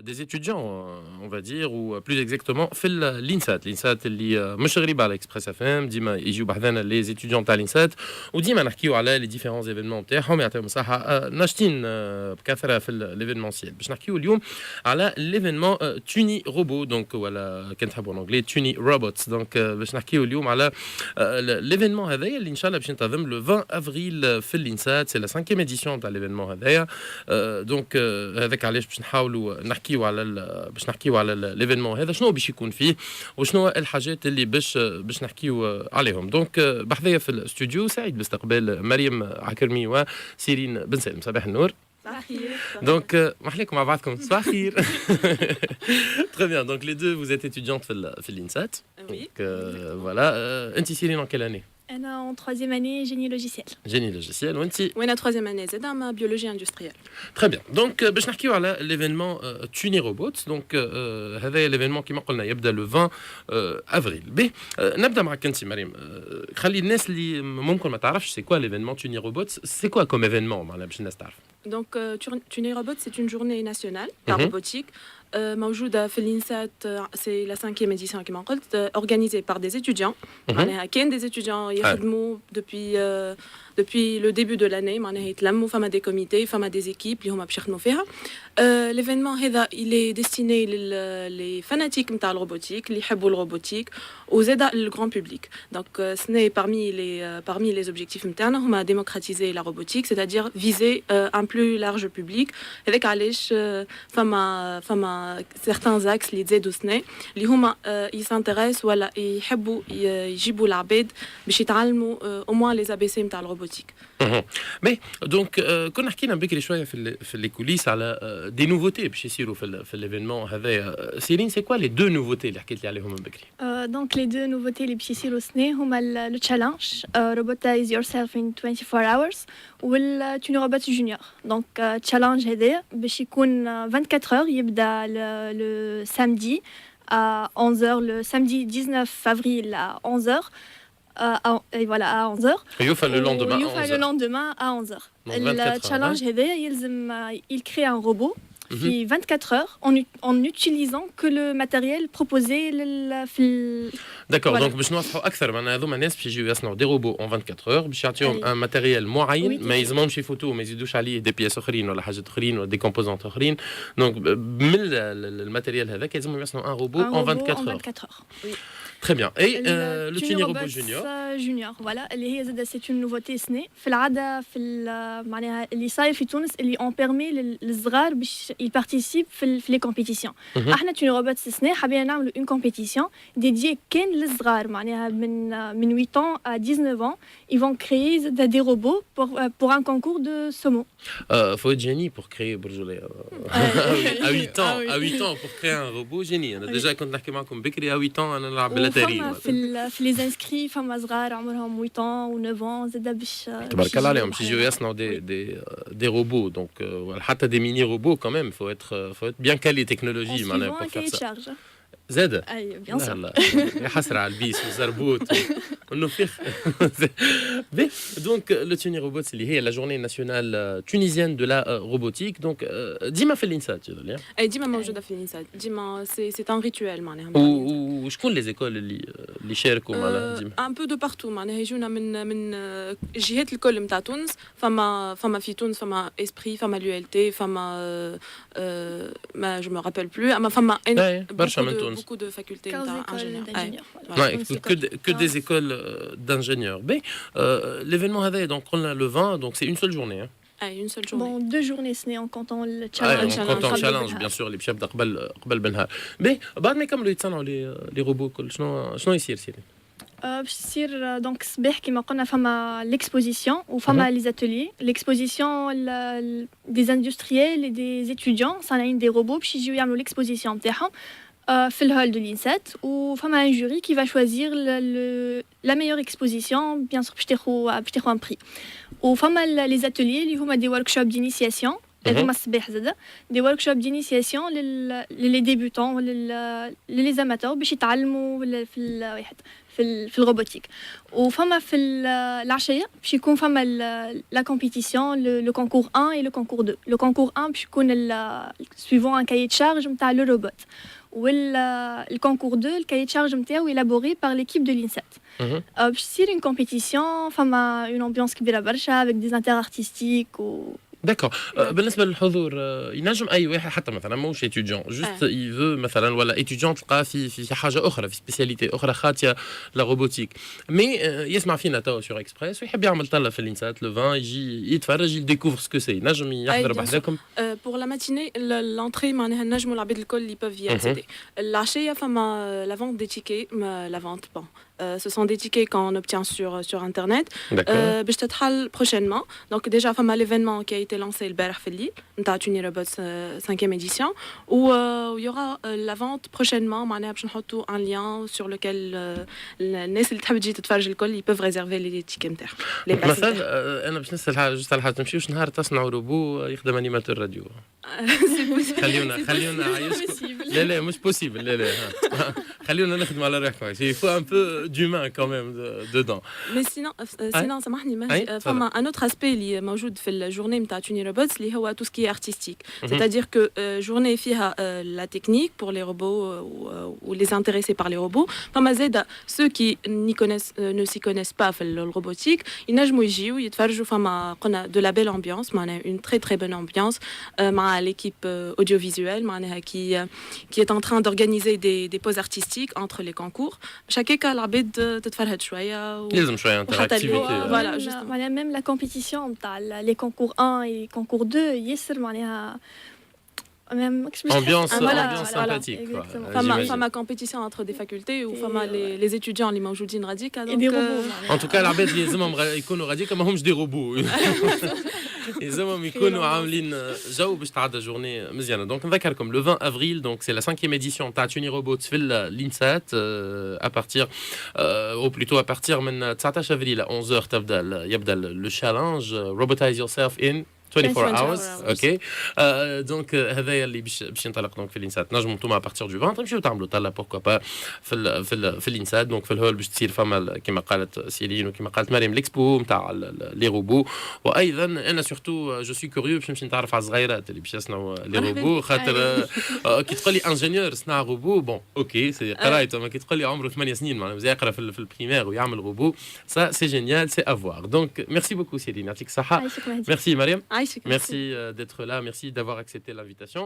des étudiants, on va dire, ou plus exactement في الانسات اللي مش غريبه على اكسبريس اف ام، ديما يجيو بحذانا لي étudiants تاع الانسات، وديما نحكيو على لي ديفيرونس ايفينمون تاعهم يعطيهم الصحه. ناشطين بكثره في ليفينمونسيال. باش نحكيو اليوم على ليفينمون توني روبو، دونك ولا كان تحبوا انجلي توني روبوتس. دونك باش نحكيو اليوم على ليفينمون هذايا اللي ان شاء الله باش ينتظم لو 20 افريل في الانسات. سي لا 5e édition تاع ليفينمون هذايا. دونك هذاك علاش باش نحاولوا نحكيو على ليفينمون هذا، شنو باش يكون فيه وشنو الحاجات اللي باش نحكيو عليهم. دونك بحذايا في الاستوديو سعيد باستقبال مريم عكرمي وسيرين بن سالم. صباح النور. صباح الخير. دونك محليكم مع بعضكم. صباح الخير. Très bien. Donc les deux, vous êtes étudiantes في الإنسات. Oui. Voilà. أنت سيرين en quelle année? أنا en 3e année génie logiciel. Génie logiciel. وأنت؟ وأنا 3e année زادة مع biologie industrielle. Très bien. Donc باش نحكيو على l'événement Tuni Robots. Donc هذا l'événement كما قلنا يبدأ le 20 avril. بي نبدأ معك أنت مريم. خلي الناس اللي ممكن ما تعرفش c'est quoi l'événement Tuni Robots. C'est quoi comme événement معناها باش الناس تعرف. Donc Tuni Robots c'est une journée nationale la robotique. موجودة في الإنسات. c'est la 5e édition كما قلت organisée par des étudiants. معناها كاين des étudiants يخدموا depuis le début de l'année. معناها يتلموا فما des comités فما des équipes اللي هما باش يخدموا فيها. l'événement هذا il est destiné les fanatiques نتاع الروبوتيك اللي يحبوا الروبوتيك وزادا le grand public. Donc ce n'est parmi les objectifs نتاعنا هما démocratiser la robotique, c'est-à-dire viser un plus large public. هذاك علاش فما certains axes اللي تزادوا سنة اللي هما يسانتريس ولا يحبوا يجيبوا العباد باش يتعلموا au moins les ABC نتاع الروبوتيك. مي دونك كنا حكينا بكري شويه في لي كوليس على دي نوفوتي باش يصيروا في ليفينمون هذايا. سيرين سي كوا لي دو نوفوتي اللي حكيت لي عليهم من بكري؟ Donc les deux nouveautés اللي باش يصيروا السنة هما le challenge robotize yourself in 24 hours وال Tuni Robots junior. Donc challenge هذا باش يكون 24 heures يبدا le samedi à 11h, le samedi 19 avril à 11h. Et voilà à 11h. يوفى le lendemain à 11h. يوفى le lendemain à 11h. Le challenge هذا يلزم il crée un robot في 24 heures en utilisant que le matériel proposé في D'accord. Donc باش نوضحوا اكثر معناها هذوما الناس باش يجيو يصنعوا دي روبو en 24 heures باش يعطيهم ان ماتيريال معين ما يلزمهمش يفوتوا ما يزيدوش عليه دي بياس اخرين ولا حاجات اخرين ولا دي كومبوزونت اخرين. دونك من الماتيريال هذاك يلزمهم يصنعوا ان روبو en 24 heures. Très bien. Et le Tuni Robot Junior. Junior, voilà. اللي هي زاد c'est une nouveauté سنة. في العادة معناها اللي صاير في تونس اللي on permet للصغار باش ils participent في les compétitions. احنا Tuni Robots السنة حابين نعملوا une compétition dédiée كان للصغار معناها من 8 ans à 19 ans. Ils vont créer des robots pour un concours de saumon. Faut être génie pour créer برجولة. À 8 ans pour créer un robot génie. أنا déjà كنت نحكي معكم بكري à 8 ans أنا نلعب بلا فما في لي انسكري فما صغار عمرهم 8 ans و 9 ans زاد باش تبارك الله عليهم باش يجيو يصنعوا دي روبو. دونك حتى دي ميني روبو quand même faut être bien calé technologie معناها pour faire ça. زاد اي بيان سور. لا يا حسره على البيس والزربوط والنفخ. دونك لو توني روبوتس اللي هي لا جورني ناسيونال تونيزيان دو لا روبوتيك. دونك ديما في الانسات اي ديما موجوده في الانسات ديما سي ان ريتوال معناها. وشكون لي زيكول اللي شاركوا معناها ديما؟ ان بو دو بارتو معناها يجونا من الجهات الكل نتاع تونس. فما في تونس فما اسبري فما اليو ال تي فما ما جو مي رابيل بلو اما فما برشا من تونس. beaucoup de facultés d'ingénieurs. Que des écoles d'ingénieurs. Mais l'événement هذا donc on a le 20 donc c'est une seule journée. Une seule journée. Bon, 2 journées سنة en comptant le challenge. En comptant le challenge bien sûr اللي باش يبدا قبل بنهار. Mais بعد ما يكملوا يتصنعوا لي روبو كل شنو يصير سيرين؟ باش تصير دونك الصباح كيما قلنا فما ليكسبوزيسيون وفما لي زاتوليي. ليكسبوزيسيون دي اندستريال دي étudiants صانعين دي روبو باش يجيو يعملوا ليكسبوزيسيون نتاعهم في الهول دو الانسات. وفما un jury qui va choisir la meilleure exposition bien sûr باش تاخذ un prix. وفما les ateliers اللي هما des workshops d'initiation هذوما الصباح زاده دي ورك شوب دينيسياسيون للي ديبوتون للي زاماتور باش يتعلموا في الروبوتيك. وفما في العشيه باش يكون فما لا كومبيتيسيون لو كونكور 1 et le concours 2. Le concours 1 باش يكون suivant un cahier de charge نتاع le robot. Le concours 2, le cahier de charge نتاعو élaboré par l'équipe de l'INSET. باش تصير une compétition, فما une ambiance كبيره برشا avec des interartistiques داكور. بالنسبه للحضور ينجم اي واحد حتى مثلا ماهوش اتيديون جوست يفو مثلا ولا اتيديون تلقاه في حاجه اخرى في سبيسياليتي اخرى خاطيه لا روبوتيك مي يسمع فينا توا سور اكسبريس ويحب يعمل طله في الانسات لو 20 يجي يتفرج يديكوفر سكو سي نجم يحضر بحذاكم. Pour la matinée l'entrée معناها نجموا العباد الكل اللي peuvent y accéder. العشيه فما la vente des tickets la vente bon ce sont des tickets qu'on obtient sur internet. باش تتحل prochainement. Donc déjà فما l'événement qui a été lancé البارح في الليل نتاع توني روبوت 5e édition où il y aura la vente prochainement معناها باش نحطوا un lien sur lequel الناس اللي تحب تجي تتفرج الكل ils peuvent réserver les tickets نتاعهم. مثلا انا باش نسال حاجه جوست على حاجه تمشيوش نهار تصنعوا روبو يخدم انيماتور راديو. خليونا عايشكم. لا مش بوسيبل لا خليونا نخدم على روحكم. Il faut un peu d'humain quand même dedans. Mais sinon سامحني ماشي فما un autre aspect اللي موجود في الجورني نتاع توني روبوتس اللي هو tout ce qui est artistique. C'est-à-dire que journée فيها la technique pour les robots ou les intéressés par les robots. فما زاده ceux qui ne s'y connaissent pas في الروبوتيك ينجموا يجيو يتفرجوا فما قلنا de la belle ambiance معناها une très très bonne ambiance مع l'équipe audiovisuelle معناها qui est en train d'organiser des pauses artistiques entre les concours. chaque cas العباد تتفرهد شويه لازم شويه interactivité. Voilà justement. معناها même la compétition نتاع les concours 1 et concours 2 ياسر معناها ambiance sympathique quoi. فما compétition entre des facultés ou فما les étudiants اللي موجودين راديك en tout cas العباد لازمهم يكونوا راديك ماهمش دي روبو. لازمهم يكونوا عاملين جو باش تعدى جورني مزيانه. دونك نذكركم لو 20 افريل دونك سي لا 5e édition تاع توني روبوت في الانسات à partir ou plutôt à partir من 19 افريل 11h يبدا لو challenge robotize yourself in 24 hours. اوكي دونك هذايا اللي باش ينطلق دونك في الانسات. نجموا انتم à partir du 20 تمشيو تعملوا طله بوركوا با في الانسات دونك في الهول باش تصير فما كما قالت سيلين وكما قالت مريم ليكسبو نتاع لي روبو. وايضا انا سورتو جو سوي كوريو باش نمشي نتعرف على الصغيرات اللي باش يصنعوا لي روبو خاطر كي تقول لي انجينيور صنع روبو بون اوكي سي قرايته ما كي تقول لي عمره 8 سنين معناها يقرا في البريمير ويعمل روبو سا سي جينيال سي افوار. دونك ميرسي بوكو سيلين يعطيك الصحه. ميرسي مريم. Merci d'être là, merci d'avoir accepté l'invitation.